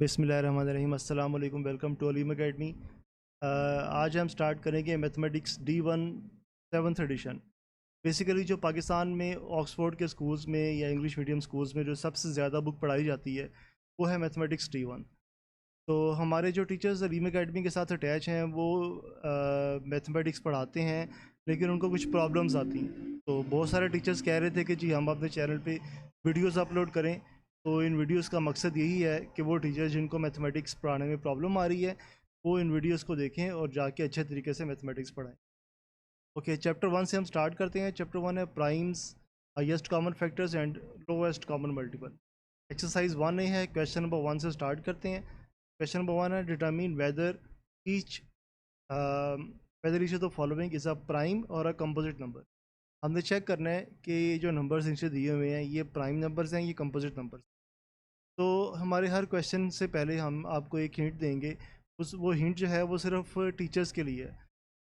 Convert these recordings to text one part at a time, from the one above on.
बिस्मिल्लाहिर्रहमानिर्रहीम अस्सलाम वालेकुम। Welcome to Aleem academy. आज हम स्टार्ट करेंगे mathematics D1 7th addition. Basically जो पाकिस्तान में ऑक्सफोर्ड के स्कूल्स में या इंग्लिश मीडियम स्कूल्स में जो सबसे ज़्यादा बुक पढ़ाई जाती है वो है मैथमेटिक्स D1। तो हमारे जो टीचर्स अलीम अकेडमी के साथ अटैच हैं वो मैथमेटिक्स पढ़ाते हैं, लेकिन उनको कुछ प्रॉब्लम्स आती हैं। तो बहुत सारे टीचर्स कह रहे थे कि जी हम अपने चैनल पे वीडियोस अपलोड करें। तो इन वीडियोस का मकसद यही है कि वो टीचर्स जिनको मैथमेटिक्स पढ़ाने में प्रॉब्लम आ रही है वो इन वीडियोस को देखें और जाके अच्छे तरीके से मैथमेटिक्स पढ़ाएं। ओके, चैप्टर 1 से हम स्टार्ट करते हैं। चैप्टर 1 है primes, highest common factors and lowest common multiple. Exercise 1 है, क्वेश्चन नंबर 1 से स्टार्ट करते हैं। क्वेश्चन नंबर 1 है determine each whether each of the following is a prime और अ कंपोजिट नंबर। हमने चेक करना है कि जो नंबर्स नीचे दिए हुए हैं ये प्राइम नंबर्स हैं, ये कंपोजिट नंबर्स। तो हमारे हर क्वेश्चन से पहले हम आपको एक हिंट देंगे। वो हिंट जो है वो सिर्फ टीचर्स के लिए है।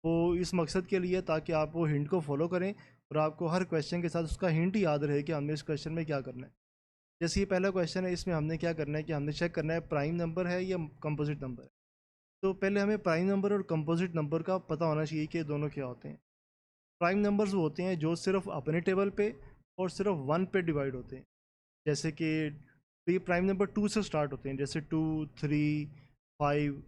वो इस मकसद के लिए ताकि आप वो हिंट को फॉलो करें और आपको हर क्वेश्चन के साथ उसका हिंट ही याद रहे कि हमने इस क्वेश्चन में क्या करना है। जैसे ये पहला क्वेश्चन है, इसमें हमने क्या करना है कि हमने चेक करना है प्राइम नंबर है या कंपोजिट नंबर है। तो पहले हमें प्राइम नंबर और कंपोजिट नंबर का पता होना चाहिए कि दोनों क्या होते हैं। प्राइम नंबर्स वो होते हैं जो सिर्फ अपने टेबल पे और सिर्फ 1 पे डिवाइड होते हैं। जैसे कि ये प्राइम नंबर 2 से स्टार्ट होते हैं, जैसे 2, 3, 5।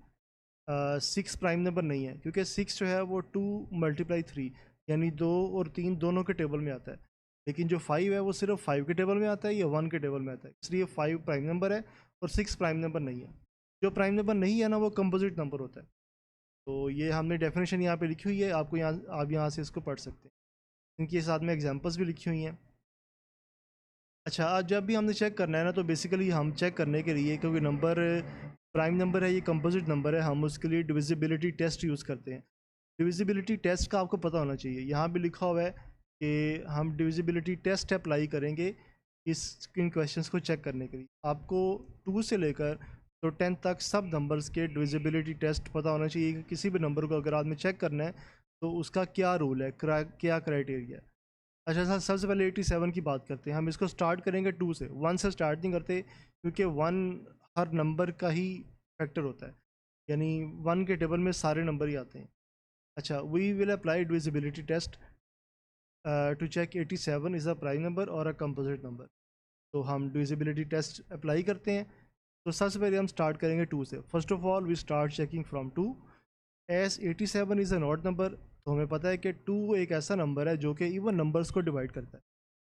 6 प्राइम नंबर नहीं है, क्योंकि 6 जो है वो 2 मल्टीप्लाई 3 यानी 2 और 3 दोनों के टेबल में आता है। लेकिन जो 5 है वो सिर्फ 5 के टेबल में आता है या 1 के टेबल में आता है, इसलिए 5 प्राइम नंबर है और 6 प्राइम नंबर नहीं है। जो प्राइम नंबर नहीं है ना वो कंपोजिट नंबर होता है। तो ये हमने डेफिनेशन यहाँ पे लिखी हुई है, आपको यहाँ आप यहाँ से इसको पढ़ सकते हैं। इनके साथ में एग्जांपल्स भी लिखी हुई हैं। अच्छा, आज जब भी हमने चेक करना है ना, तो बेसिकली हम चेक करने के लिए, क्योंकि नंबर प्राइम नंबर है, ये कंपोजिट नंबर है, हम उसके लिए डिविजिबिलिटी टेस्ट यूज़ करते हैं। डिविजिबिलिटी टेस्ट का आपको पता होना चाहिए। यहाँ भी लिखा हुआ है कि हम डिविजिबिलिटी टेस्ट अप्लाई करेंगे इन क्वेश्चंस को चेक करने के लिए। आपको 2 से लेकर तो 10 तक सब नंबर्स के डिविजिबिलिटी टेस्ट पता होना चाहिए कि किसी भी नंबर को अगर आपने चेक करना है तो उसका क्या रूल है, क्या क्राइटेरिया है। अच्छा सर, सबसे पहले 87 की बात करते हैं। हम इसको स्टार्ट करेंगे 2 से, 1 से स्टार्ट नहीं करते, क्योंकि 1 हर नंबर का ही फैक्टर होता है, यानी 1 के टेबल में सारे नंबर ही आते हैं। अच्छा, we will apply divisibility test to check 87 is a prime number or a composite number. तो हम डिविजिबिलिटी टेस्ट अप्लाई करते हैं। तो सबसे पहले हम स्टार्ट करेंगे 2 से। First of all we start checking from 2 as 87 is a odd number. तो हमें पता है कि 2 एक ऐसा नंबर है जो कि इवन नंबर्स को डिवाइड करता है।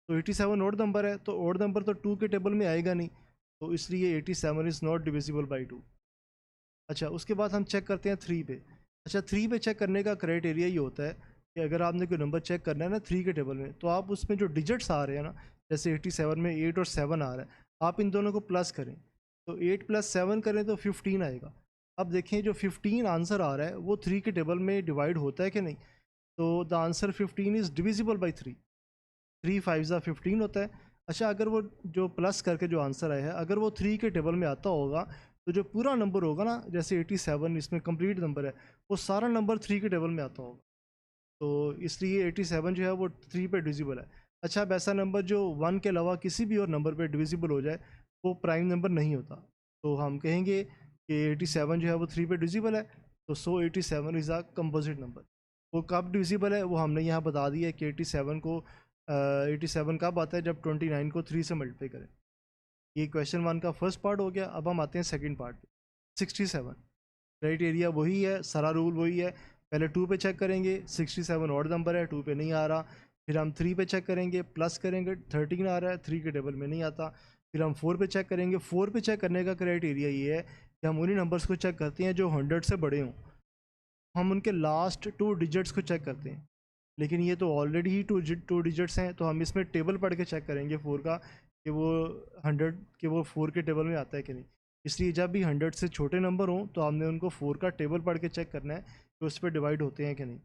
तो 87 ऑड नंबर है, तो ऑड नंबर तो 2 के टेबल में आएगा नहीं, तो इसलिए 87 इज़ नॉट डिविजिबल बाई 2। अच्छा, उसके बाद हम चेक करते हैं 3 पे। अच्छा, 3 पे चेक करने का क्राइटेरिया ये होता है कि अगर आपने कोई नंबर चेक करना है ना 3 के टेबल में, तो आप उसमें जो डिजिट्स आ रहे हैं ना, जैसे 87 में 8 और 7 आ रहा है, आप इन दोनों को प्लस करें। तो 8 + 7 करें तो 15 आएगा। अब देखें जो 15 आंसर आ रहा है वो 3 के टेबल में डिवाइड होता है कि नहीं। तो the answer 15 is divisible by 3। 3 5 ज़ा 15 होता है। अच्छा, अगर वो जो प्लस करके जो आंसर आया है अगर वो 3 के टेबल में आता होगा, तो जो पूरा नंबर होगा ना, जैसे 87 इसमें कंप्लीट नंबर है, वो सारा नंबर 3 के टेबल में आता होगा। तो इसलिए 87 जो है वो 3 पे डिविजिबल है। अच्छा, अब ऐसा नंबर जो 1 के अलावा किसी भी और नंबर पे डिविजिबल हो जाए वो प्राइम नंबर नहीं होता। तो हम कहेंगे कि 87 जो है वो 3 पे डिविजिबल है, तो सो 87 इज़ अ कंपोजिट नंबर। वो कब डिविजिबल है वो हमने यहाँ बता दिया है कि 87 कब आता है, जब 29 को 3 से मल्टीप्लाई करें। ये क्वेश्चन 1 का फर्स्ट पार्ट हो गया। अब हम आते हैं सेकंड पार्ट पे। 67 क्राइटेरिया वही है, सारा रूल वही है। पहले 2 पे चेक करेंगे, 67 ऑड नंबर है, 2 पे नहीं आ रहा। फिर हम 3 पे चेक करेंगे, प्लस करेंगे, 13 आ रहा है, 3 के टेबल में नहीं आता। फिर हम 4 पे चेक करेंगे। 4 पे चेक करने का क्राइटेरिया ये है कि हम उन्हीं नंबर्स को चेक करते हैं जो 100 से बड़े हों। हम उनके लास्ट 2 डिजिट्स को चेक करते हैं, लेकिन ये तो ऑलरेडी ही टू डिजिट्स हैं, तो हम इसमें टेबल पढ़ के चेक करेंगे 4 का कि वो 100 कि वो 4 के टेबल में आता है कि नहीं। इसलिए जब भी 100 से छोटे नंबर हों तो हमने उनको 4 का टेबल पढ़ के चेक करना है कि उस पर डिवाइड होते हैं कि नहीं।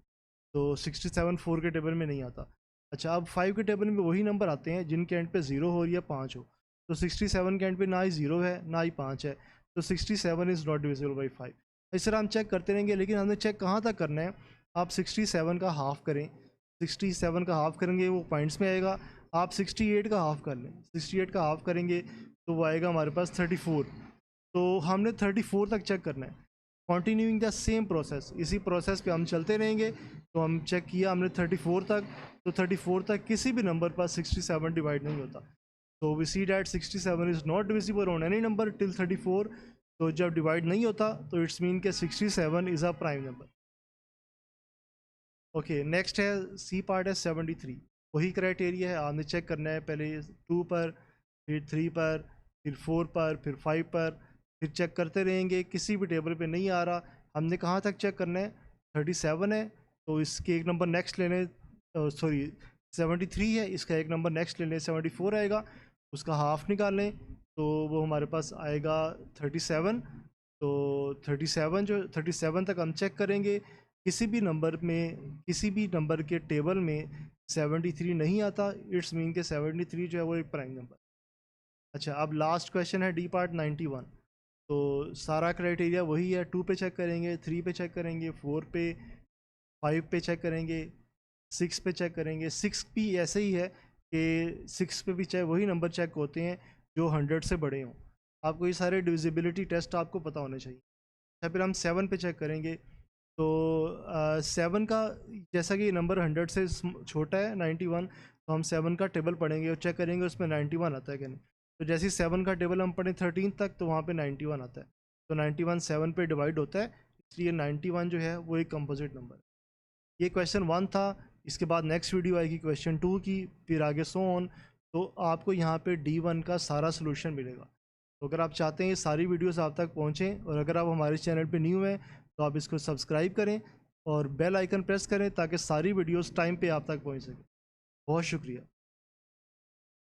तो 67 4 के टेबल में नहीं आता। अच्छा, अब 5 के टेबल में वही नंबर आते हैं जिनके एंड पे 0 हो या 5 हो। तो 67 के एंड पे ना ही 0 है ना ही 5 है, तो 67 इज़ नॉट डिविजिबल बाई 5। इस तरह हम चेक करते रहेंगे, लेकिन हमने चेक कहाँ तक करना है। आप 67 का हाफ़ करें, 67 का हाफ़ करेंगे वो पॉइंट्स में आएगा। आप 68 का हाफ़ कर लें, 68 का हाफ़ करेंगे तो वो आएगा हमारे पास 34। तो हमने 34 तक चेक करना है, कंटिन्यूइंग द सेम प्रोसेस, इसी प्रोसेस पे हम चलते रहेंगे। तो हम चेक किया हमने 34 तक, तो 34 तक किसी भी नंबर पर 67 डिवाइड नहीं होता। तो we see that 67 is not divisible on any number till 34। तो जब डिवाइड नहीं होता तो इट्स मीन के 67 is a prime number. Okay, next है सी पार्ट है 73। वही क्राइटेरिया है, आपने चेक करना है पहले 2 पर, फिर 3 पर, फिर 4 पर, फिर 5 पर, फिर चेक करते रहेंगे। किसी भी टेबल पे नहीं आ रहा, हमने कहाँ तक चेक करना है, 37 है तो इसके एक नंबर नेक्स्ट लेने, सॉरी 73 है, इसका एक नंबर नेक्स्ट लेने 74 आएगा, उसका हाफ निकालें तो वो हमारे पास आएगा 37। तो 37 जो 37 तक हम चेक करेंगे, किसी भी नंबर में, किसी भी नंबर के टेबल में 73 नहीं आता, इट्स मीन के 73 जो है वो एक प्राइम नंबर। अच्छा, अब लास्ट क्वेश्चन है डी पार्ट 91। तो सारा क्राइटेरिया वही है, 2 पे चेक करेंगे, 3 पे चेक करेंगे, 4 पे, 5 पे चेक करेंगे, 6 पे चेक करेंगे। 6 भी ऐसे ही है कि 6 पे भी चाहे वही नंबर चेक होते हैं जो 100 से बड़े हों। आपको ये सारे डिविजिबिलिटी टेस्ट आपको पता होने चाहिए। अच्छा, फिर हम 7 पे चेक करेंगे। तो 7 का, जैसा कि नंबर 100 से छोटा है 91, तो हम 7 का टेबल पढ़ेंगे और चेक करेंगे उसमें 91 आता है कि नहीं। तो जैसे ही 7 का टेबल हम पढ़ें 13 तक, तो वहाँ पे 91 आता है। तो 91 7 पे डिवाइड होता है, इसलिए 91 जो है वो एक कंपोजिट नंबर है। ये क्वेश्चन 1 था। इसके बाद नेक्स्ट वीडियो आएगी क्वेश्चन 2 की, फिर आगे सो ऑन। तो आपको यहाँ पे D1 का सारा सोल्यूशन मिलेगा। तो अगर आप चाहते हैं ये सारी वीडियोस आप तक पहुँचें, और अगर आप हमारे चैनल पे न्यू हैं तो आप इसको सब्सक्राइब करें और बेल आइकन प्रेस करें ताकि सारी वीडियोस टाइम पे आप तक पहुँच सकें। बहुत शुक्रिया।